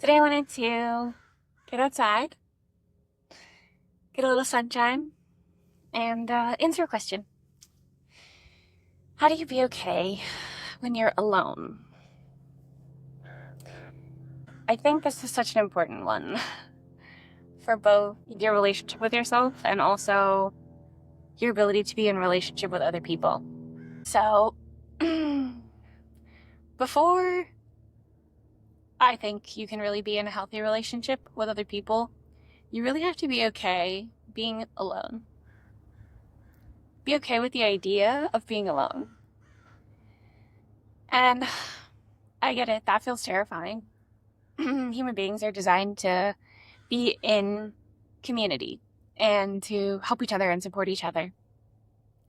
Today I wanted to get outside, get a little sunshine, and answer a question. How do you be okay when you're alone? I think this is such an important one for both your relationship with yourself and also your ability to be in relationship with other people. So, before I think you can really be in a healthy relationship with other people, you really have to be okay being alone. Be okay with the idea of being alone. And I get it, that feels terrifying. Human beings are designed to be in community and to help each other and support each other.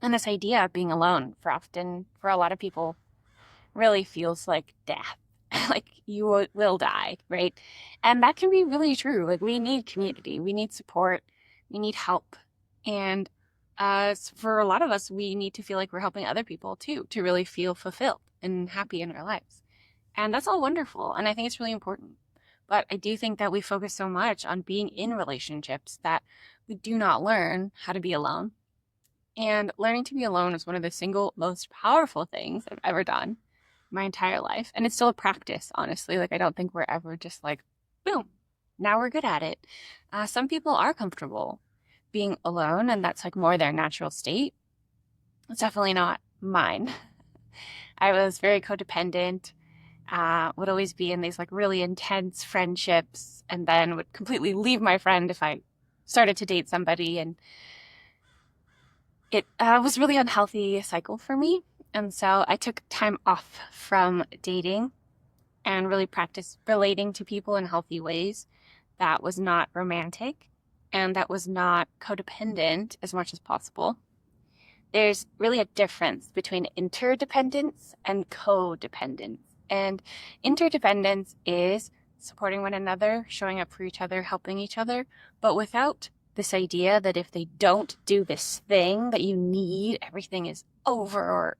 And this idea of being alone for a lot of people, really feels like death. Like you will die, right? And that can be really true. Like we need community, we need support, we need help. And for a lot of us, we need to feel like we're helping other people too, to really feel fulfilled and happy in our lives. And that's all wonderful. And I think it's really important. But I do think that we focus so much on being in relationships that we do not learn how to be alone. And learning to be alone is one of the single most powerful things I've ever done my entire life. And it's still a practice, honestly. Like, I don't think we're ever just like, boom, now we're good at it. Some people are comfortable being alone, and that's like more their natural state. It's definitely not mine. I was very codependent, would always be in these like really intense friendships, and then would completely leave my friend if I started to date somebody. And it was really unhealthy cycle for me. And so I took time off from dating and really practiced relating to people in healthy ways that was not romantic and that was not codependent as much as possible. There's really a difference between interdependence and codependence. And interdependence is supporting one another, showing up for each other, helping each other, but without this idea that if they don't do this thing that you need, everything is over or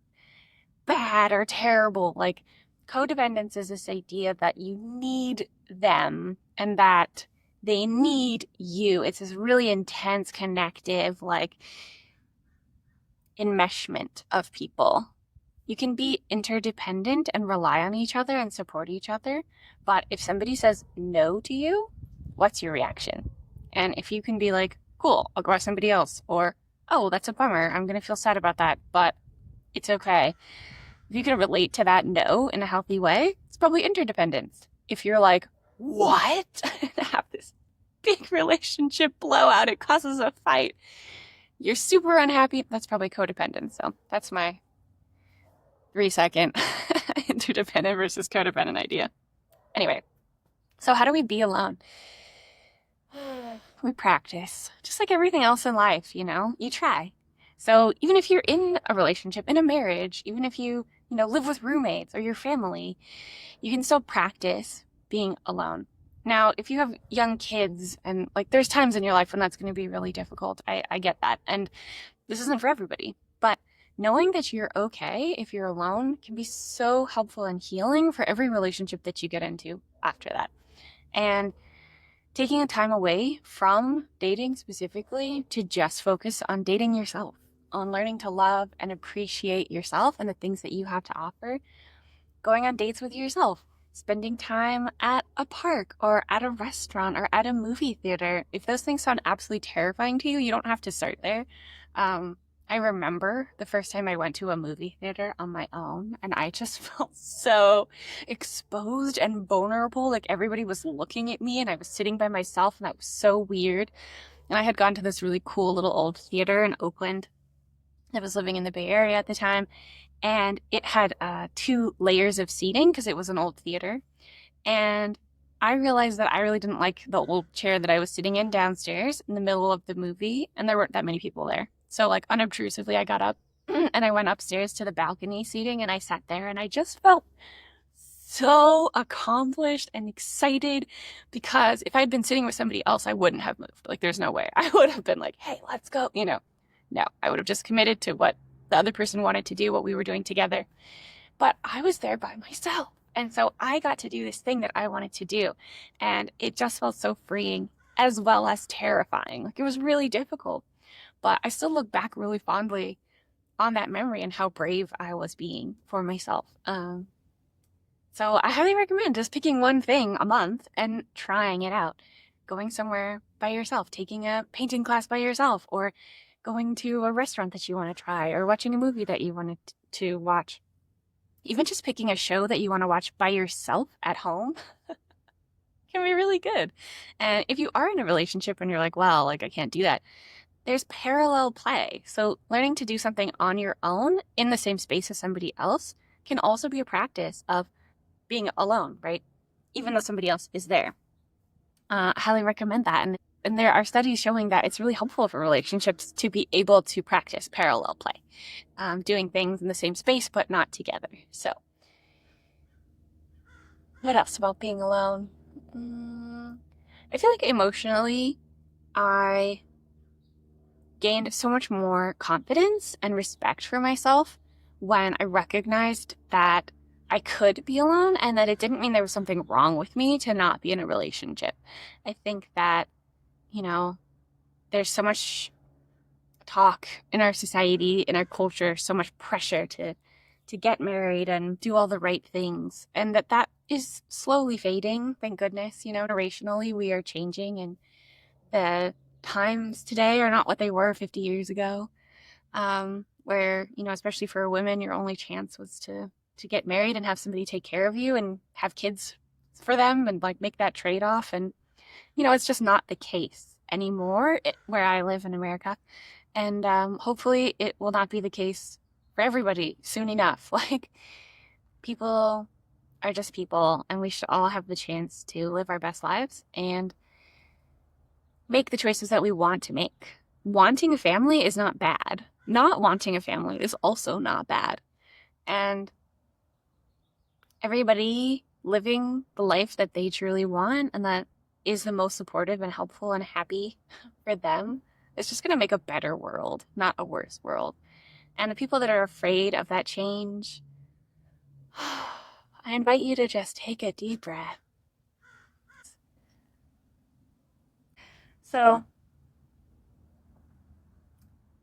bad or terrible. Like codependence is this idea that you need them and that they need you. It's this really intense, connective, like enmeshment of people. You can be interdependent and rely on each other and support each other. But if somebody says no to you, what's your reaction? And if you can be like, cool, I'll go with somebody else, or, oh, that's a bummer, I'm going to feel sad about that, but it's okay. If you can relate to that no in a healthy way, it's probably interdependence. If you're like, what? Have this big relationship blowout, it causes a fight, you're super unhappy, that's probably codependence. So that's my 3-second interdependent versus codependent idea. Anyway, so how do we be alone? We practice, just like everything else in life, you try. So even if you're in a relationship, in a marriage, even if you live with roommates or your family, you can still practice being alone. Now, if you have young kids and like there's times in your life when that's going to be really difficult, I get that. And this isn't for everybody, but knowing that you're okay if you're alone can be so helpful and healing for every relationship that you get into after that. And taking a time away from dating specifically to just focus on dating yourself, on learning to love and appreciate yourself and the things that you have to offer, going on dates with yourself, spending time at a park or at a restaurant or at a movie theater. If those things sound absolutely terrifying to you, you don't have to start there. I remember the first time I went to a movie theater on my own, and I just felt so exposed and vulnerable. Like everybody was looking at me and I was sitting by myself, and that was so weird. And I had gone to this really cool little old theater in Oakland. I was living in the Bay Area at the time, and it had 2 layers of seating because it was an old theater. And I realized that I really didn't like the old chair that I was sitting in downstairs in the middle of the movie, and there weren't that many people there. So like unobtrusively, I got up and I went upstairs to the balcony seating and I sat there, and I just felt so accomplished and excited because if I'd been sitting with somebody else, I wouldn't have moved. Like there's no way. I would have been like, hey, let's go. No, I would have just committed to what the other person wanted to do, what we were doing together. But I was there by myself. And so I got to do this thing that I wanted to do. And it just felt so freeing as well as terrifying. Like it was really difficult, but I still look back really fondly on that memory and how brave I was being for myself. So I highly recommend just picking one thing a month and trying it out. Going somewhere by yourself, taking a painting class by yourself, or going to a restaurant that you want to try, or watching a movie that you wanted to watch. Even just picking a show that you want to watch by yourself at home can be really good. And if you are in a relationship and you're like, well, like I can't do that, there's parallel play. So learning to do something on your own in the same space as somebody else can also be a practice of being alone, right? Even though somebody else is there. I highly recommend that. And there are studies showing that it's really helpful for relationships to be able to practice parallel play, doing things in the same space but not together. So, what else about being alone? I feel like emotionally, I gained so much more confidence and respect for myself when I recognized that I could be alone and that it didn't mean there was something wrong with me to not be in a relationship. I think that, you know, there's so much talk in our society, in our culture, so much pressure to get married and do all the right things, and that is slowly fading, thank goodness. Generationally we are changing, and the times today are not what they were 50 years ago, where, especially for women, your only chance was to get married and have somebody take care of you and have kids for them and like make that trade-off. And it's just not the case anymore where I live in America. And hopefully it will not be the case for everybody soon enough. Like, people are just people, and we should all have the chance to live our best lives and make the choices that we want to make. Wanting a family is not bad. Not wanting a family is also not bad. And everybody living the life that they truly want and that is the most supportive and helpful and happy for them, it's just going to make a better world, not a worse world. And the people that are afraid of that change, I invite you to just take a deep breath. So,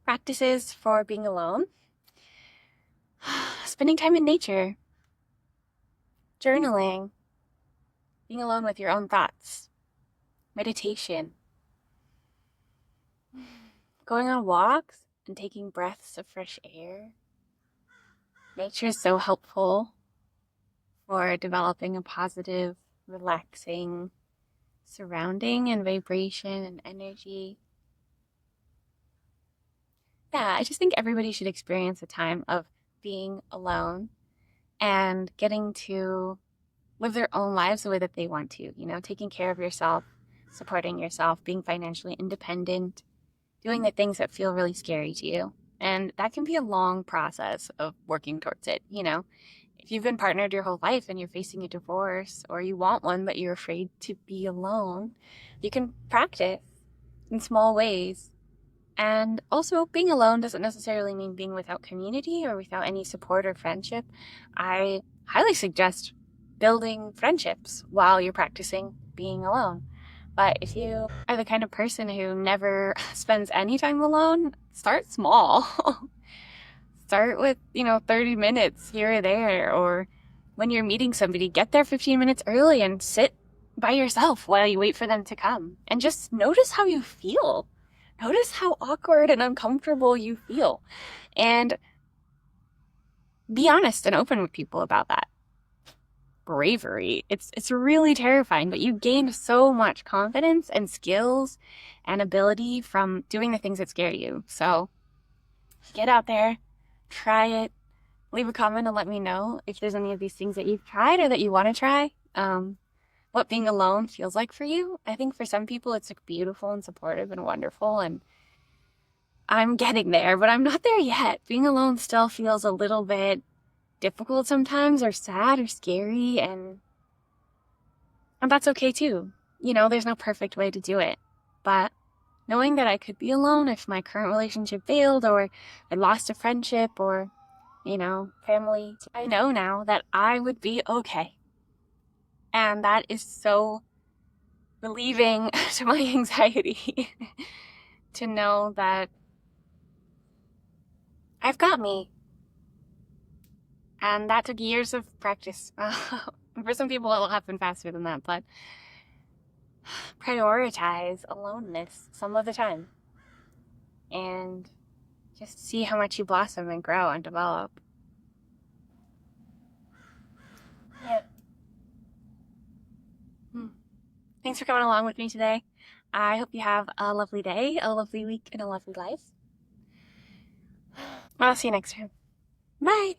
practices for being alone: spending time in nature, journaling, being alone with your own thoughts, meditation, going on walks and taking breaths of fresh air. Nature is so helpful for developing a positive, relaxing surrounding and vibration and energy. Yeah, I just think everybody should experience a time of being alone and getting to live their own lives the way that they want to, taking care of yourself, supporting yourself, being financially independent, doing the things that feel really scary to you. And that can be a long process of working towards it. If you've been partnered your whole life and you're facing a divorce, or you want one but you're afraid to be alone, you can practice in small ways. And also, being alone doesn't necessarily mean being without community or without any support or friendship. I highly suggest building friendships while you're practicing being alone. But if you are the kind of person who never spends any time alone, start small. Start with, 30 minutes here or there. Or when you're meeting somebody, get there 15 minutes early and sit by yourself while you wait for them to come. And just notice how you feel. Notice how awkward and uncomfortable you feel. And be honest and open with people about that. Bravery. It's really terrifying, but you gain so much confidence and skills and ability from doing the things that scare you. So get out there, try it, leave a comment and let me know if there's any of these things that you've tried or that you want to try. What being alone feels like for you. I think for some people it's like beautiful and supportive and wonderful, and I'm getting there, but I'm not there yet. Being alone still feels a little bit difficult sometimes, or sad or scary, and that's okay too. There's no perfect way to do it. But knowing that I could be alone if my current relationship failed, or I lost a friendship, or, family, I know now that I would be okay. And that is so relieving to my anxiety to know that I've got me. And that took years of practice. For some people, it will happen faster than that, but prioritize aloneness some of the time and just see how much you blossom and grow and develop. Yeah. Thanks for coming along with me today. I hope you have a lovely day, a lovely week, and a lovely life. I'll see you next time. Bye.